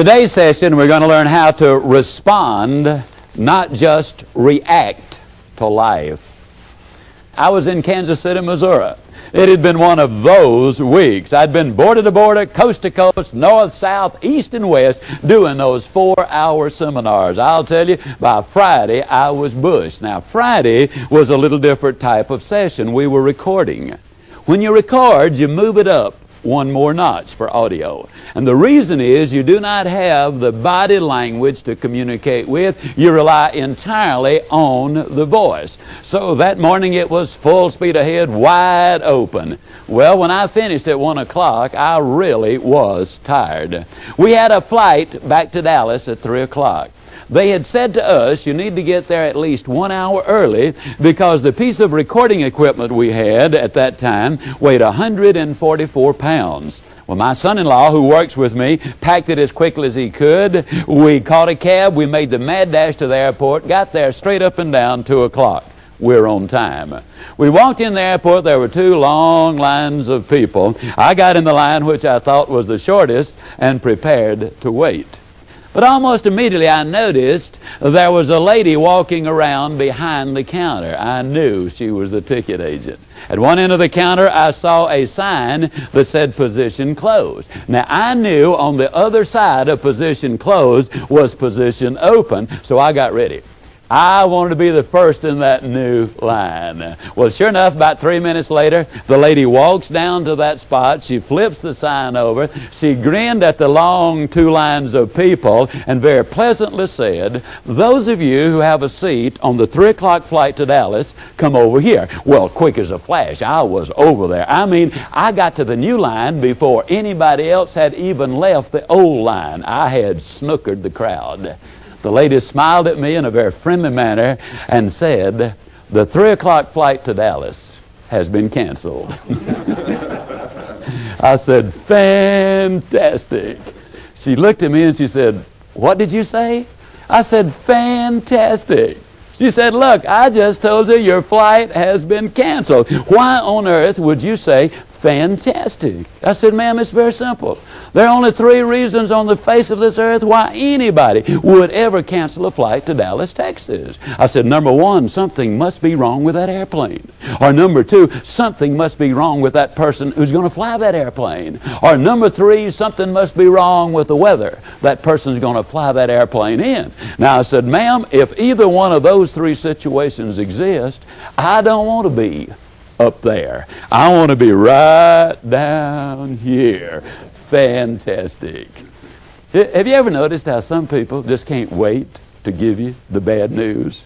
today's session, we're going to learn how to respond, not just react to life. I was in Kansas City, Missouri. It had been one of those weeks. I'd been border to border, coast to coast, north, south, east, and west, doing those 4-hour seminars. I'll tell you, by Friday, I was bushed. Now, Friday was a little different type of session. We were recording. When you record, you move it up one more notch for audio. And the reason is you do not have the body language to communicate with. You rely entirely on the voice. So that morning it was full speed ahead, wide open. Well, when I finished at 1 o'clock, I really was tired. We had a flight back to Dallas at 3 o'clock. They had said to us, you need to get there at least 1 hour early because the piece of recording equipment we had at that time weighed 144 pounds. Well, my son-in-law, who works with me, packed it as quickly as he could. We caught a cab. We made the mad dash to the airport, got there straight up and down 2 o'clock. We're on time. We walked in the airport. There were 2 long lines of people. I got in the line, which I thought was the shortest, and prepared to wait. But almost immediately I noticed there was a lady walking around behind the counter. I knew she was the ticket agent. At one end of the counter, I saw a sign that said position closed. Now, I knew on the other side of position closed was position open, so I got ready. I wanted to be the first in that new line. Well, sure enough, about 3 minutes later, the lady walks down to that spot. She flips the sign over. She grinned at the long 2 lines of people and very pleasantly said, those of you who have a seat on the 3 o'clock flight to Dallas, come over here. Well, quick as a flash, I was over there. I mean, I got to the new line before anybody else had even left the old line. I had snookered the crowd. The lady smiled at me in a very friendly manner and said, the 3 o'clock flight to Dallas has been canceled. I said, fantastic. She looked at me and she said, what did you say? I said, fantastic. She said, look, I just told you your flight has been canceled. Why on earth would you say fantastic? I said, ma'am, it's very simple. There are only 3 reasons on the face of this earth why anybody would ever cancel a flight to Dallas, Texas. I said, number 1, something must be wrong with that airplane. Or number 2, something must be wrong with that person who's going to fly that airplane. Or number 3, something must be wrong with the weather that person's going to fly that airplane in. Now I said, ma'am, if either one of those 3 situations exist, I don't want to be up there. I want to be right down here. Fantastic. Have you ever noticed how some people just can't wait to give you the bad news?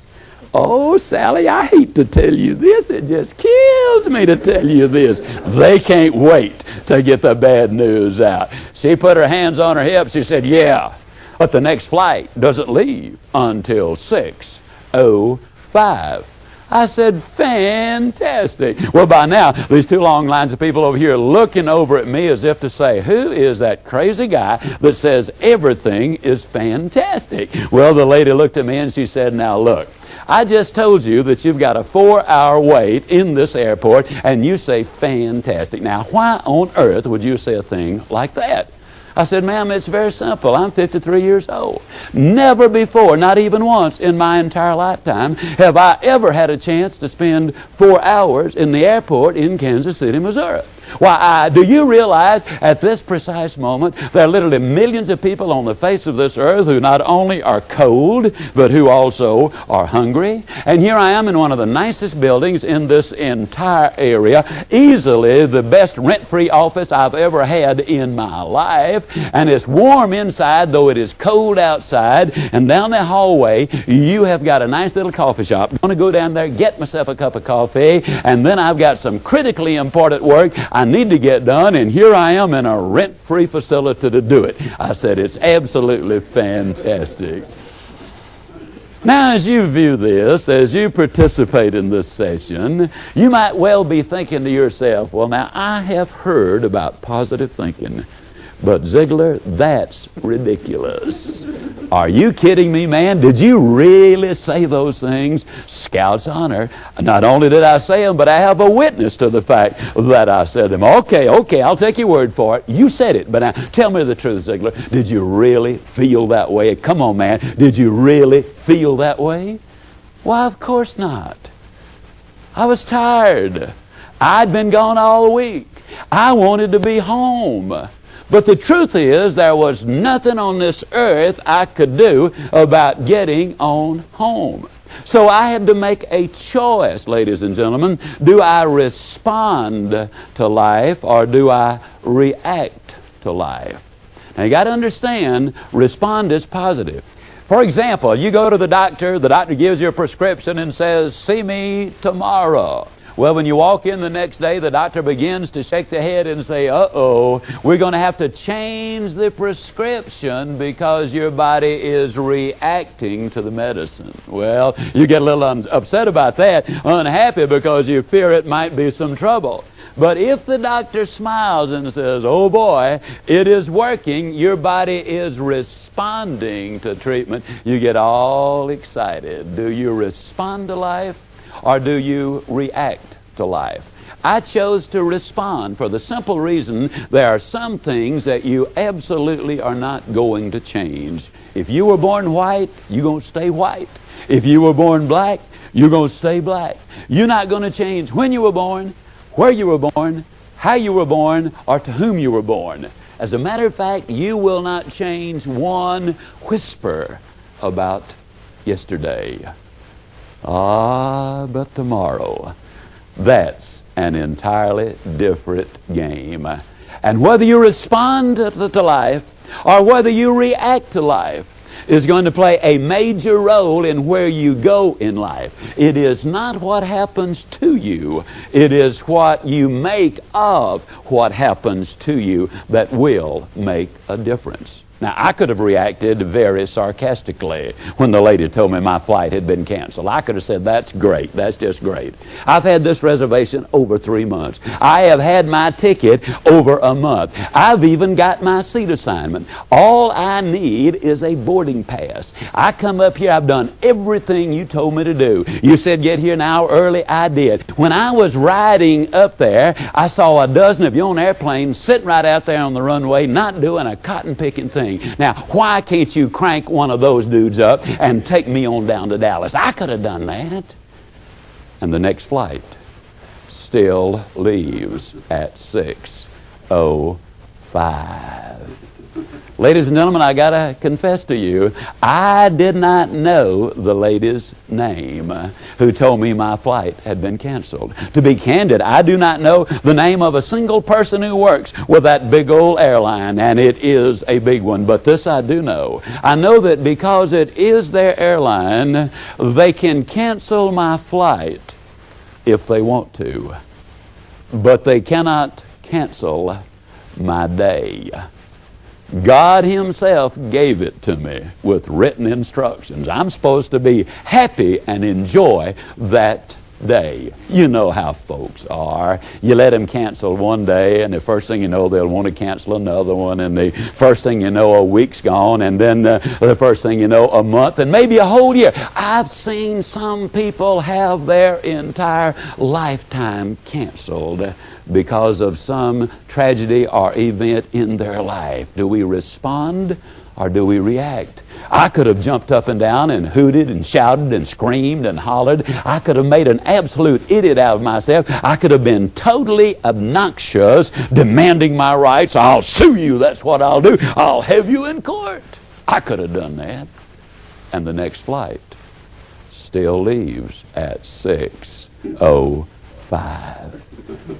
Oh, Sally, I hate to tell you this. It just kills me to tell you this. They can't wait to get the bad news out. She put her hands on her hips. She said, yeah, but the next flight doesn't leave until 6:05. I said, fantastic. Well, by now, these 2 long lines of people over here looking over at me as if to say, who is that crazy guy that says everything is fantastic? Well, the lady looked at me and she said, now look, I just told you that you've got a 4-hour wait in this airport and you say fantastic. Now, why on earth would you say a thing like that? I said, ma'am, it's very simple. I'm 53 years old. Never before, not even once in my entire lifetime, have I ever had a chance to spend 4 hours in the airport in Kansas City, Missouri. Why, do you realize at this precise moment there are literally millions of people on the face of this earth who not only are cold, but who also are hungry? And here I am in one of the nicest buildings in this entire area, easily the best rent-free office I've ever had in my life. And it's warm inside, though it is cold outside. And down the hallway, you have got a nice little coffee shop. I'm going to go down there, get myself a cup of coffee, and then I've got some critically important work I need to get done, and here I am in a rent-free facility to do it. I said, it's absolutely fantastic. Now, as you view this, as you participate in this session, you might well be thinking to yourself, well, now, I have heard about positive thinking. But Ziegler, that's ridiculous. Are you kidding me, man? Did you really say those things? Scout's honor. Not only did I say them, but I have a witness to the fact that I said them. Okay, I'll take your word for it. You said it, but now tell me the truth, Ziegler. Did you really feel that way? Come on, man. Did you really feel that way? Why, of course not. I was tired. I'd been gone all week. I wanted to be home. But the truth is, there was nothing on this earth I could do about getting on home. So I had to make a choice, ladies and gentlemen. Do I respond to life or do I react to life? Now you got to understand, respond is positive. For example, you go to the doctor gives you a prescription and says, see me tomorrow. Well, when you walk in the next day, the doctor begins to shake the head and say, uh-oh, we're going to have to change the prescription because your body is reacting to the medicine. Well, you get a little upset about that, unhappy because you fear it might be some trouble. But if the doctor smiles and says, oh boy, it is working, your body is responding to treatment, you get all excited. Do you respond to life or do you react to life? I chose to respond for the simple reason there are some things that you absolutely are not going to change. If you were born white, you're going to stay white. If you were born black, you're going to stay black. You're not going to change when you were born, where you were born, how you were born, or to whom you were born. As a matter of fact, you will not change one whisper about yesterday. But tomorrow, that's an entirely different game. And whether you respond to life or whether you react to life is going to play a major role in where you go in life. It is not what happens to you. It is what you make of what happens to you that will make a difference. Now, I could have reacted very sarcastically when the lady told me my flight had been canceled. I could have said, that's great. That's just great. I've had this reservation over 3 months. I have had my ticket over a month. I've even got my seat assignment. All I need is a boarding pass. I come up here, I've done everything you told me to do. You said get here an hour early, I did. When I was riding up there, I saw a dozen of you on airplanes sitting right out there on the runway, not doing a cotton-picking thing. Now, why can't you crank one of those dudes up and take me on down to Dallas? I could have done that. And the next flight still leaves at 6:05. Ladies and gentlemen, I got to confess to you, I did not know the lady's name who told me my flight had been canceled. To be candid, I do not know the name of a single person who works with that big old airline, and it is a big one. But this I do know. I know that because it is their airline, they can cancel my flight if they want to. But they cannot cancel my day. God Himself gave it to me with written instructions. I'm supposed to be happy and enjoy that day. You know how folks are. You let them cancel one day, and the first thing you know, they'll want to cancel another one, and the first thing you know, a week's gone, and then the first thing you know, a month, and maybe a whole year. I've seen some people have their entire lifetime canceled because of some tragedy or event in their life. Do we respond or do we react? I could have jumped up and down and hooted and shouted and screamed and hollered. I could have made an absolute idiot out of myself. I could have been totally obnoxious, demanding my rights. I'll sue you, that's what I'll do. I'll have you in court. I could have done that. And the next flight still leaves at 6:05.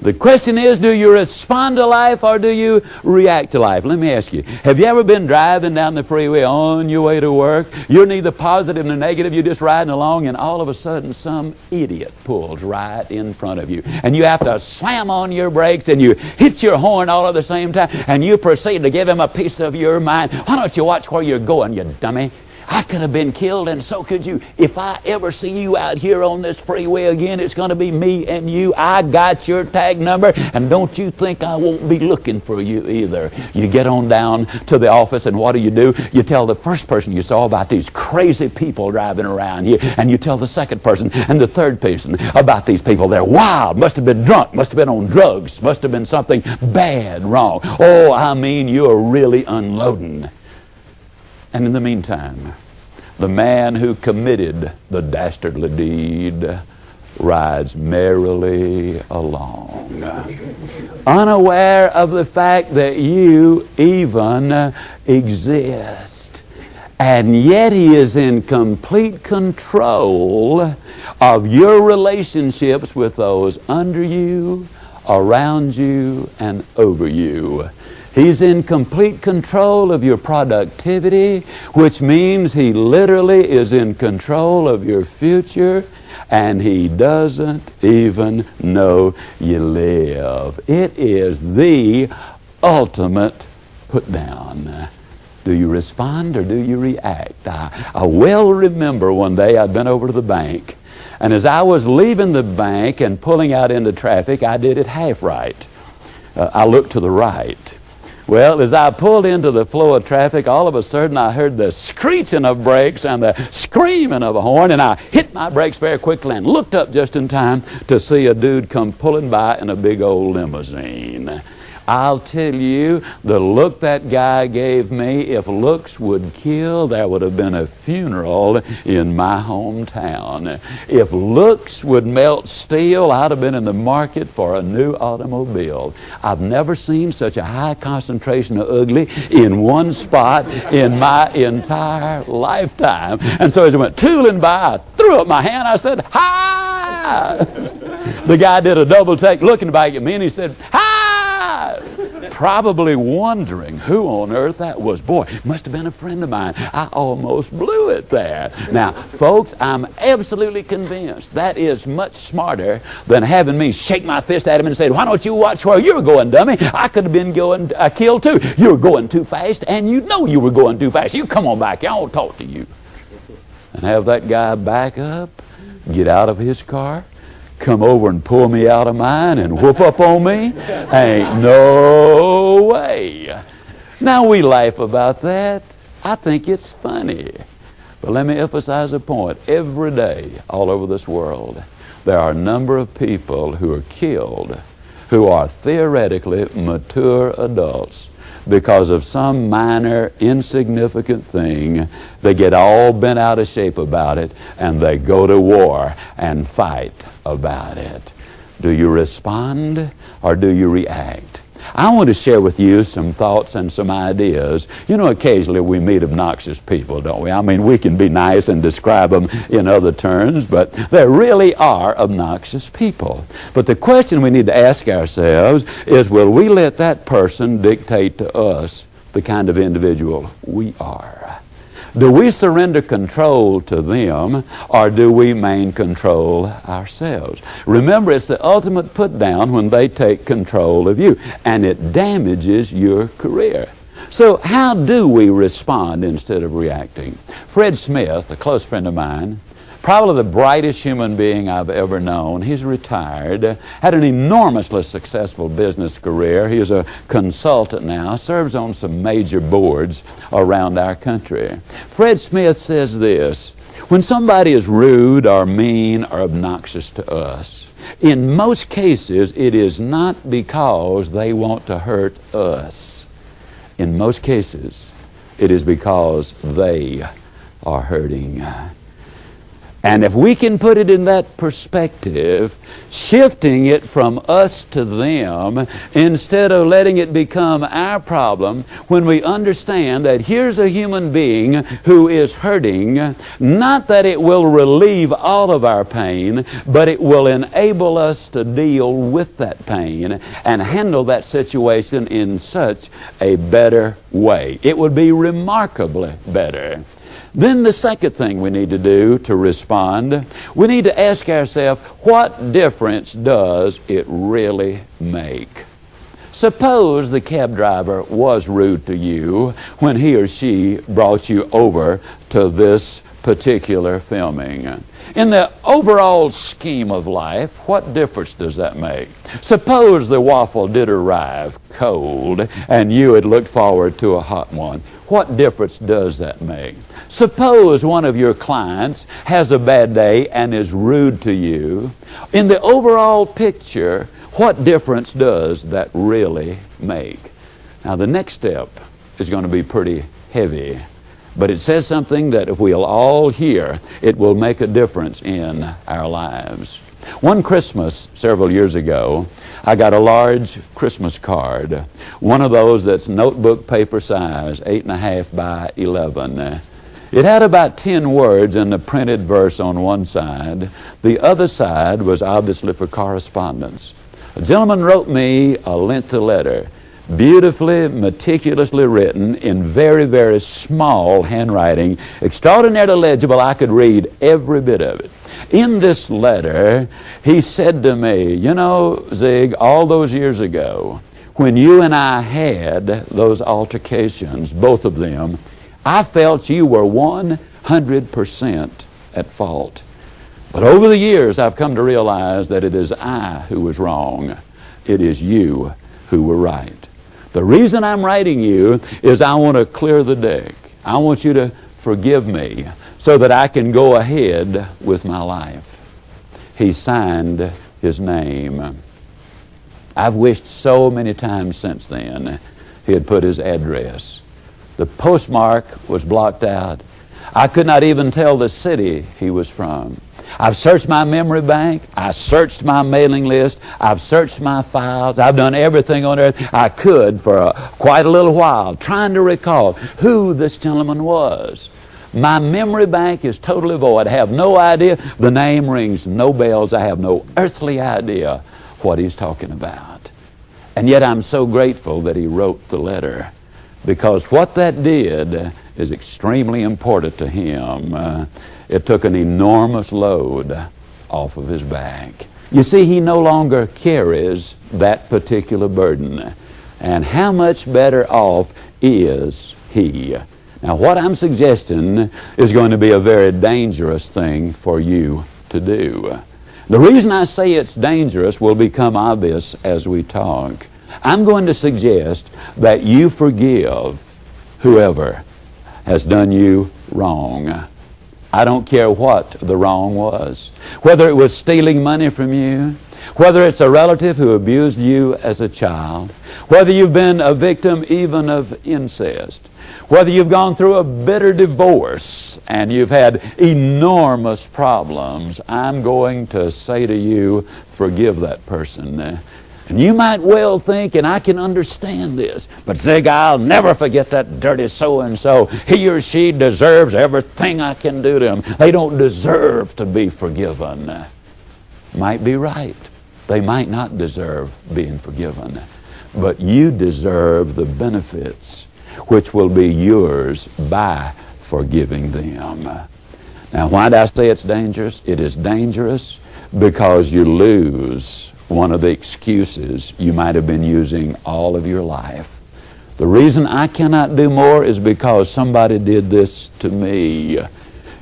The question is, do you respond to life or do you react to life? Let me ask you, have you ever been driving down the freeway on your way to work? You're neither positive nor negative, you're just riding along, and all of a sudden some idiot pulls right in front of you. And you have to slam on your brakes and you hit your horn all at the same time, and you proceed to give him a piece of your mind. Why don't you watch where you're going, you dummy? I could have been killed and so could you. If I ever see you out here on this freeway again, it's going to be me and you. I got your tag number, and don't you think I won't be looking for you either. You get on down to the office, and what do? You tell the first person you saw about these crazy people driving around here, and you tell the second person and the third person about these people. They're wild, must have been drunk, must have been on drugs, must have been something bad wrong. Oh, I mean, you're really unloading. And in the meantime, the man who committed the dastardly deed rides merrily along, unaware of the fact that you even exist. And yet he is in complete control of your relationships with those under you, around you, and over you. He's in complete control of your productivity, which means he literally is in control of your future, and he doesn't even know you live. It is the ultimate put down. Do you respond or do you react? I well remember one day I'd been over to the bank, and as I was leaving the bank and pulling out into traffic, I did it half right. I looked to the right. Well, as I pulled into the flow of traffic, all of a sudden I heard the screeching of brakes and the screaming of a horn, and I hit my brakes very quickly and looked up just in time to see a dude come pulling by in a big old limousine. I'll tell you, the look that guy gave me, if looks would kill, there would have been a funeral in my hometown. If looks would melt steel, I'd have been in the market for a new automobile. I've never seen such a high concentration of ugly in one spot in my entire lifetime. And so as I went tooling by, I threw up my hand, I said, "Hi!" The guy did a double take looking back at me, and he said, "Hi!" Probably wondering who on earth that was. Boy, must have been a friend of mine. I almost blew it there. Now, folks, I'm absolutely convinced that is much smarter than having me shake my fist at him and say, "Why don't you watch where you're going, dummy? I could have been killed too. You're going too fast, and you know you were going too fast. You come on back here, I won't talk to you." And have that guy back up, get out of his car, come over and pull me out of mine and whoop up on me? Ain't no way. Now we laugh about that. I think it's funny. But let me emphasize a point. Every day, all over this world, there are a number of people who are killed who are theoretically mature adults because of some minor, insignificant thing. They get all bent out of shape about it, and they go to war and fight about it. Do you respond or do you react? I want to share with you some thoughts and some ideas. You know, occasionally we meet obnoxious people, don't we? I mean, we can be nice and describe them in other terms, but there really are obnoxious people. But the question we need to ask ourselves is, will we let that person dictate to us the kind of individual we are? Do we surrender control to them, or do we maintain control ourselves? Remember, it's the ultimate put down when they take control of you, and it damages your career. So how do we respond instead of reacting? Fred Smith, a close friend of mine, probably the brightest human being I've ever known. He's retired, had an enormously successful business career. He is a consultant now, serves on some major boards around our country. Fred Smith says this: when somebody is rude or mean or obnoxious to us, in most cases it is not because they want to hurt us. In most cases it is because they are hurting. And if we can put it in that perspective, shifting it from us to them, instead of letting it become our problem, when we understand that here's a human being who is hurting, not that it will relieve all of our pain, but it will enable us to deal with that pain and handle that situation in such a better way. It would be remarkably better. Then the second thing we need to do to respond, we need to ask ourselves, what difference does it really make? Suppose the cab driver was rude to you when he or she brought you over to this particular filming. In the overall scheme of life, what difference does that make? Suppose the waffle did arrive cold and you had looked forward to a hot one. What difference does that make? Suppose one of your clients has a bad day and is rude to you. In the overall picture, what difference does that really make? Now, the next step is going to be pretty heavy. But it says something that if we'll all hear, it will make a difference in our lives. One Christmas several years ago, I got a large Christmas card, one of those that's notebook paper size, 8.5 by 11. It had about 10 words in the printed verse on one side. The other side was obviously for correspondence. A gentleman wrote me a lengthy letter, beautifully, meticulously written in very, very small handwriting, extraordinarily legible. I could read every bit of it. In this letter, he said to me, you know, Zig, all those years ago, when you and I had those altercations, both of them, I felt you were 100% at fault. But over the years, I've come to realize that it is I who was wrong. It is you who were right. The reason I'm writing you is I want to clear the deck. I want you to forgive me so that I can go ahead with my life. He signed his name. I've wished so many times since then he had put his address. The postmark was blocked out. I could not even tell the city he was from. I've searched my memory bank. I searched my mailing list. I've searched my files. I've done everything on earth I could for quite a little while, trying to recall who this gentleman was. My memory bank is totally void. I have no idea. The name rings no bells. I have no earthly idea what he's talking about. And yet I'm so grateful that he wrote the letter, because what that did is extremely important to him. It took an enormous load off of his back. You see, he no longer carries that particular burden. And how much better off is he? Now, what I'm suggesting is going to be a very dangerous thing for you to do. The reason I say it's dangerous will become obvious as we talk. I'm going to suggest that you forgive whoever has done you wrong. I don't care what the wrong was. Whether it was stealing money from you, whether it's a relative who abused you as a child, whether you've been a victim even of incest, whether you've gone through a bitter divorce and you've had enormous problems, I'm going to say to you, forgive that person. And you might well think, and I can understand this, but Zig, I'll never forget that dirty so-and-so. He or she deserves everything I can do to them. They don't deserve to be forgiven. Might be right. They might not deserve being forgiven. But you deserve the benefits which will be yours by forgiving them. Now, why do I say it's dangerous? It is dangerous because you lose one of the excuses you might have been using all of your life. The reason I cannot do more is because somebody did this to me.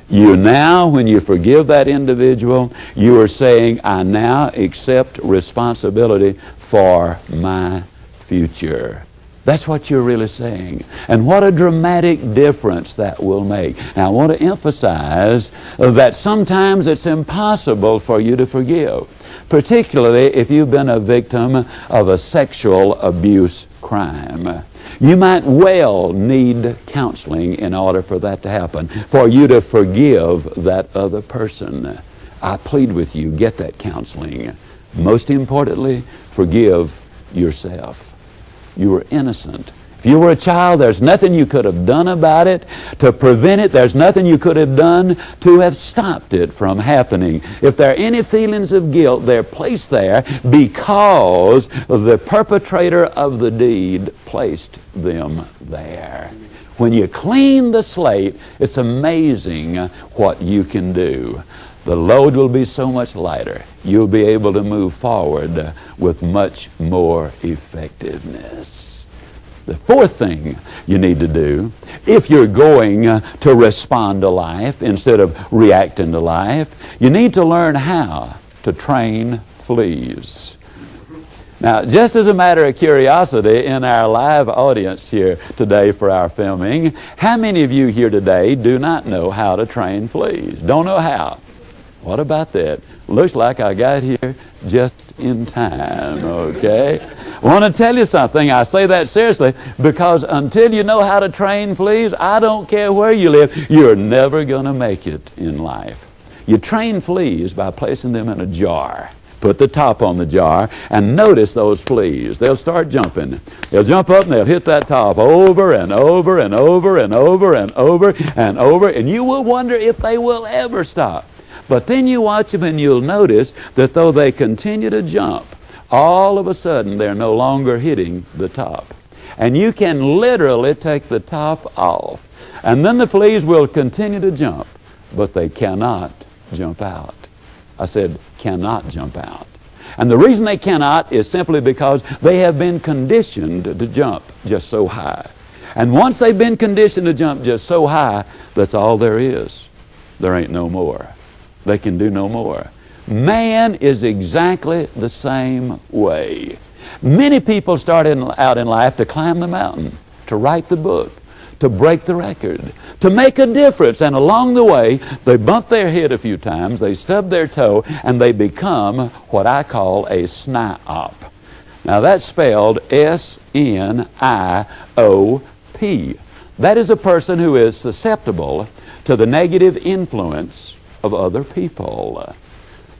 You now, when you forgive that individual, you are saying, I now accept responsibility for my future. That's what you're really saying. And what a dramatic difference that will make. Now, I want to emphasize that sometimes it's impossible for you to forgive, particularly if you've been a victim of a sexual abuse crime. You might well need counseling in order for that to happen, for you to forgive that other person. I plead with you, get that counseling. Most importantly, forgive yourself. You were innocent. If you were a child, there's nothing you could have done about it to prevent it. There's nothing you could have done to have stopped it from happening. If there are any feelings of guilt, they're placed there because the perpetrator of the deed placed them there. When you clean the slate, it's amazing what you can do. The load will be so much lighter. You'll be able to move forward with much more effectiveness. The fourth thing you need to do, if you're going to respond to life instead of reacting to life, you need to learn how to train fleas. Now, just as a matter of curiosity, in our live audience here today for our filming, how many of you here today do not know how to train fleas? Don't know how? What about that? Looks like I got here just in time, okay? I want to tell you something. I say that seriously because until you know how to train fleas, I don't care where you live, you're never going to make it in life. You train fleas by placing them in a jar. Put the top on the jar and notice those fleas. They'll start jumping. They'll jump up and they'll hit that top over and over and over and over and over and over, and you will wonder if they will ever stop. But then you watch them and you'll notice that though they continue to jump, all of a sudden they're no longer hitting the top. And you can literally take the top off. And then the fleas will continue to jump, but they cannot jump out. I said, cannot jump out. And the reason they cannot is simply because they have been conditioned to jump just so high. And once they've been conditioned to jump just so high, that's all there is. There ain't no more. They can do no more. Man is exactly the same way. Many people start out in life to climb the mountain, to write the book, to break the record, to make a difference. And along the way, they bump their head a few times, they stub their toe, and they become what I call a SNIOP. Now that's spelled S-N-I-O-P. That is a person who is susceptible to the negative influence of other people.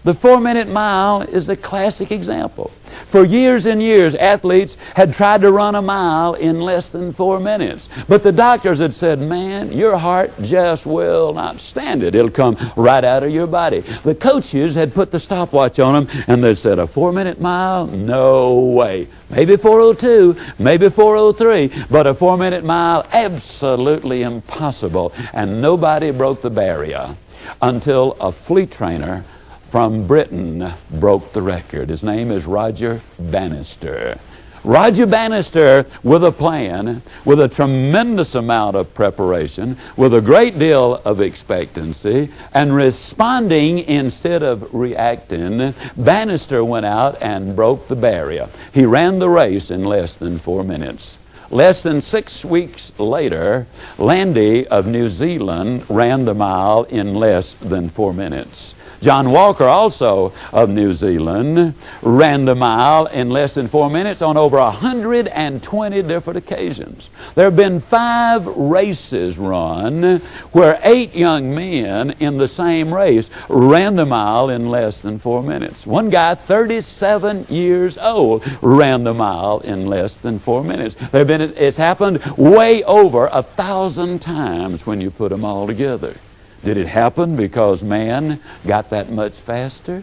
The 4-minute mile is a classic example. For years and years, athletes had tried to run a mile in less than 4 minutes. But the doctors had said, man, your heart just will not stand it. It'll come right out of your body. The coaches had put the stopwatch on them, and they said, a 4-minute mile? No way. Maybe 4:02, maybe 4:03, but a 4-minute mile, absolutely impossible. And nobody broke the barrier until a fleet trainer from Britain broke the record. His name is Roger Bannister. Roger Bannister, with a plan, with a tremendous amount of preparation, with a great deal of expectancy, and responding instead of reacting, Bannister went out and broke the barrier. He ran the race in less than 4 minutes. Less than 6 weeks later, Landy of New Zealand ran the mile in less than 4 minutes. John Walker, also of New Zealand, ran the mile in less than 4 minutes on over 120 different occasions. There have been 5 races run where 8 young men in the same race ran the mile in less than 4 minutes. One guy, 37 years old, ran the mile in less than 4 minutes. It's happened way over 1,000 times when you put them all together. Did it happen because man got that much faster?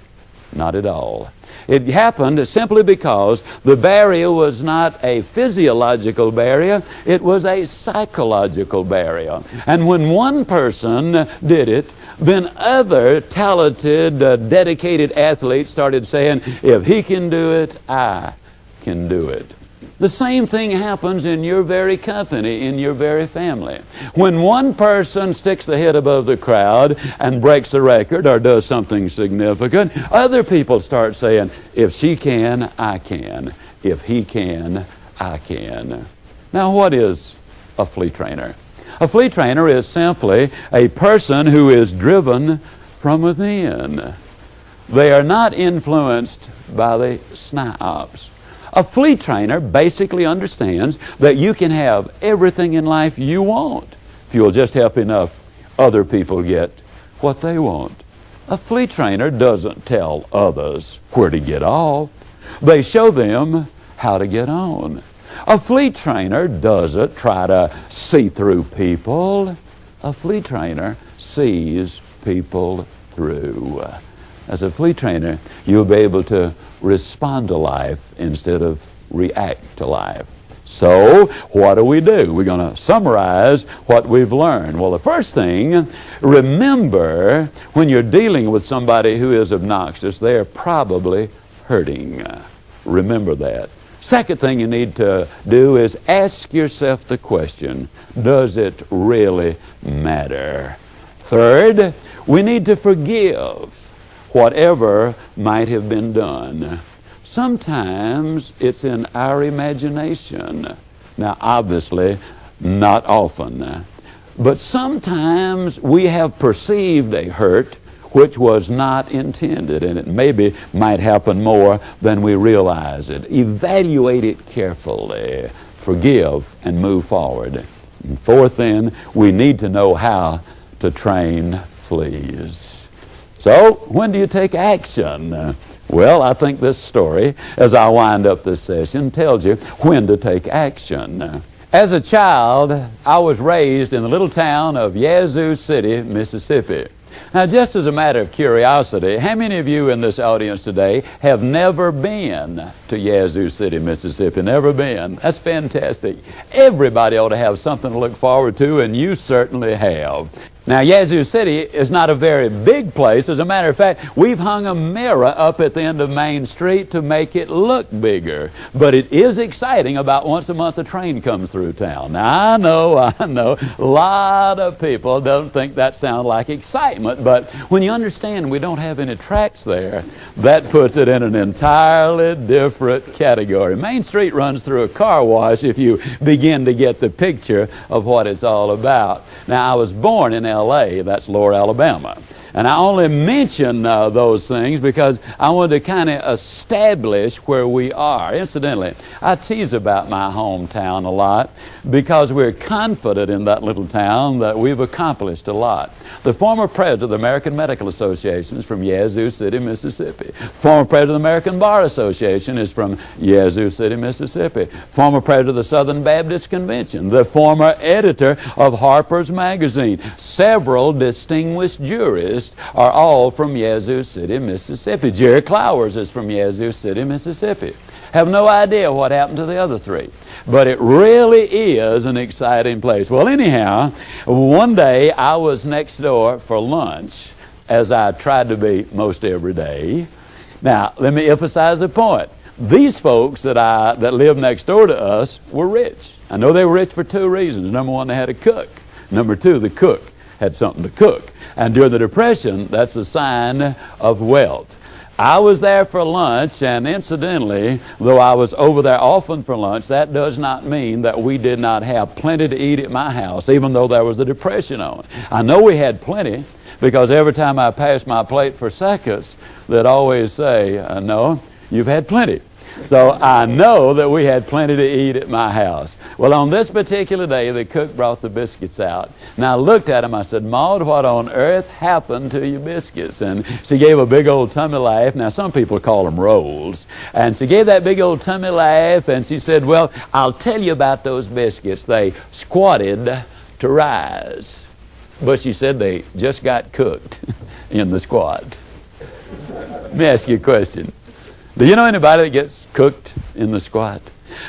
Not at all. It happened simply because the barrier was not a physiological barrier, it was a psychological barrier. And when one person did it, then other talented, dedicated athletes started saying, if he can do it, I can do it. The same thing happens in your very company, in your very family. When one person sticks the head above the crowd and breaks the record or does something significant, other people start saying, if she can, I can. If he can, I can. Now, what is a fleet trainer? A fleet trainer is simply a person who is driven from within. They are not influenced by the SNIOPs. A fleet trainer basically understands that you can have everything in life you want if you'll just help enough other people get what they want. A fleet trainer doesn't tell others where to get off. They show them how to get on. A fleet trainer doesn't try to see through people. A fleet trainer sees people through. As a fleet trainer, you'll be able to respond to life instead of react to life. So, what do? We're going to summarize what we've learned. Well, the first thing, remember when you're dealing with somebody who is obnoxious, they're probably hurting. Remember that. Second thing you need to do is ask yourself the question, does it really matter? Third, we need to forgive whatever might have been done. Sometimes it's in our imagination. Now, obviously, not often. But sometimes we have perceived a hurt which was not intended, and it maybe might happen more than we realize it. Evaluate it carefully. Forgive and move forward. And fourth, then, we need to know how to train fleas. So, when do you take action? Well, I think this story, as I wind up this session, tells you when to take action. As a child, I was raised in the little town of Yazoo City, Mississippi. Now, just as a matter of curiosity, how many of you in this audience today have never been to Yazoo City, Mississippi? Never been? That's fantastic. Everybody ought to have something to look forward to, and you certainly have. Now, Yazoo City is not a very big place. As a matter of fact, we've hung a mirror up at the end of Main Street to make it look bigger. But it is exciting. About once a month a train comes through town. Now, I know, a lot of people don't think that sounds like excitement. But when you understand we don't have any tracks there, that puts it in an entirely different category. Main Street runs through a car wash if you begin to get the picture of what it's all about. Now, I was born in L.A., that's Lower Alabama. And I only mention those things because I wanted to kind of establish where we are. Incidentally, I tease about my hometown a lot because we're confident in that little town that we've accomplished a lot. The former president of the American Medical Association is from Yazoo City, Mississippi. Former president of the American Bar Association is from Yazoo City, Mississippi. Former president of the Southern Baptist Convention. The former editor of Harper's Magazine. Several distinguished jurists are all from Yazoo City, Mississippi. Jerry Clowers is from Yazoo City, Mississippi. Have no idea what happened to the other three. But it really is an exciting place. Well, anyhow, one day I was next door for lunch, as I tried to be most every day. Now, let me emphasize the point. These folks that lived next door to us were rich. I know they were rich for two reasons. Number one, they had a cook. Number two, the cook had something to cook. And during the Depression, that's a sign of wealth. I was there for lunch, and incidentally, though I was over there often for lunch, that does not mean that we did not have plenty to eat at my house, even though there was a Depression on. I know we had plenty, because every time I passed my plate for seconds, they'd always say, no, you've had plenty. So I know that we had plenty to eat at my house. Well, on this particular day, the cook brought the biscuits out. And I looked at him, I said, Maud, what on earth happened to your biscuits? And she gave a big old tummy laugh. Now, some people call them rolls. And she gave that big old tummy laugh, and she said, well, I'll tell you about those biscuits. They squatted to rise. But she said they just got cooked in the squat. Let me ask you a question. Do you know anybody that gets cooked in the squat?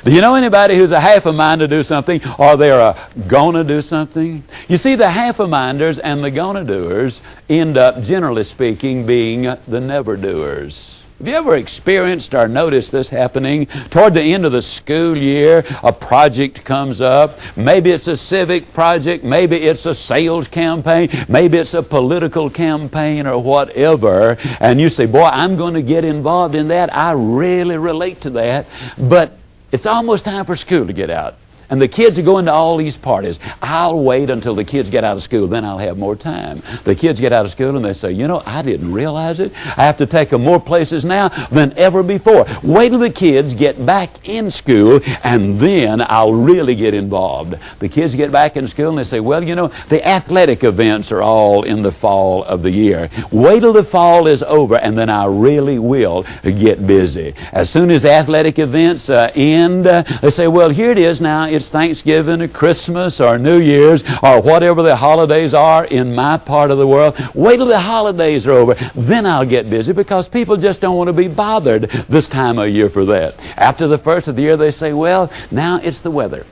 Do you know anybody who's a half a mind to do something, or they're gonna do something? You see, the half-a-minders and the gonna-doers end up, generally speaking, being the never-doers. Have you ever experienced or noticed this happening? Toward the end of the school year, a project comes up. Maybe it's a civic project. Maybe it's a sales campaign. Maybe it's a political campaign or whatever. And you say, boy, I'm going to get involved in that. I really relate to that. But it's almost time for school to get out. And the kids are going to all these parties. I'll wait until the kids get out of school, then I'll have more time. The kids get out of school and they say, you know, I didn't realize it. I have to take them more places now than ever before. Wait till the kids get back in school and then I'll really get involved. The kids get back in school and they say, well, you know, the athletic events are all in the fall of the year. Wait till the fall is over and then I really will get busy. As soon as the athletic events end, they say, well, here it is now. It's Thanksgiving or Christmas or New Year's or whatever the holidays are in my part of the world. Wait till the holidays are over, then I'll get busy, because people just don't want to be bothered this time of year for that. After the first of the year, they say, well, now it's the weather.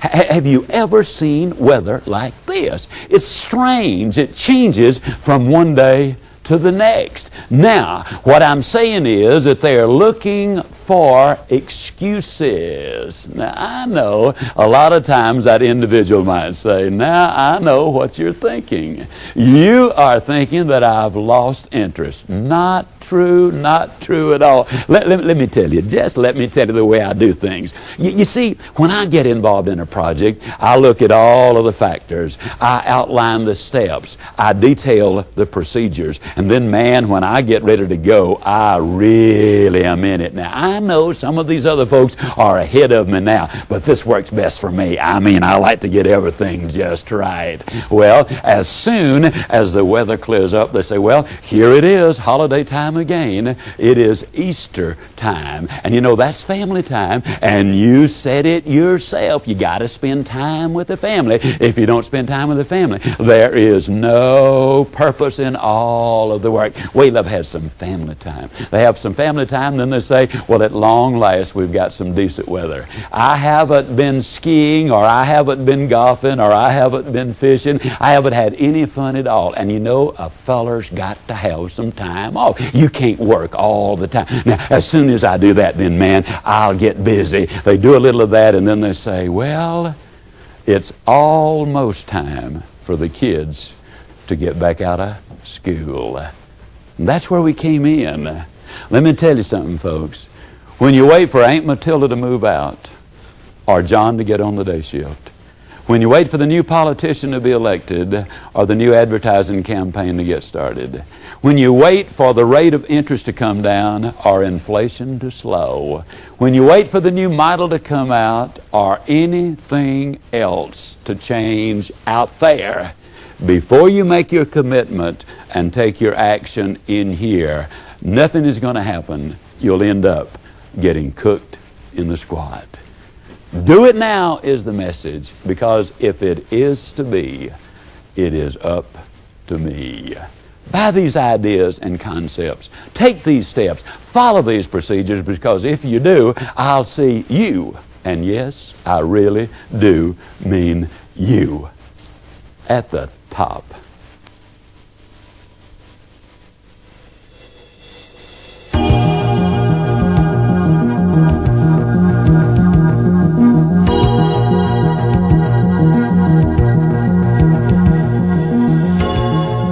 Have you ever seen weather like this? It's strange. It changes from one day to the next. Now, what I'm saying is that they are looking for excuses. Now, I know a lot of times that individual might say, now I know what you're thinking. You are thinking that I've lost interest. Not true, not true at all. Let me tell you, just let me tell you the way I do things. You see, when I get involved in a project, I look at all of the factors. I outline the steps. I detail the procedures. And then, man, when I get ready to go, I really am in it. Now, I know some of these other folks are ahead of me now, but this works best for me. I mean, I like to get everything just right. Well, as soon as the weather clears up, they say, well, here it is, holiday time again. It is Easter time. And you know, that's family time. And you said it yourself. You got to spend time with the family. If you don't spend time with the family, there is no purpose in all of the work. We love have some family time. They have some family time, then they say, well, at long last, we've got some decent weather. I haven't been skiing, or I haven't been golfing, or I haven't been fishing. I haven't had any fun at all. And you know, a feller's got to have some time off. You can't work all the time. Now, as soon as I do that, then, man, I'll get busy. They do a little of that, and then they say, well, it's almost time for the kids to get back out of school. And that's where we came in. Let me tell you something, folks. When you wait for Aunt Matilda to move out, or John to get on the day shift, when you wait for the new politician to be elected, or the new advertising campaign to get started, when you wait for the rate of interest to come down, or inflation to slow, when you wait for the new model to come out, or anything else to change out there, before you make your commitment and take your action in here, nothing is going to happen. You'll end up getting cooked in the squad. Do it now is the message, because if it is to be, it is up to me. Buy these ideas and concepts. Take these steps. Follow these procedures, because if you do, I'll see you. And yes, I really do mean you at the top.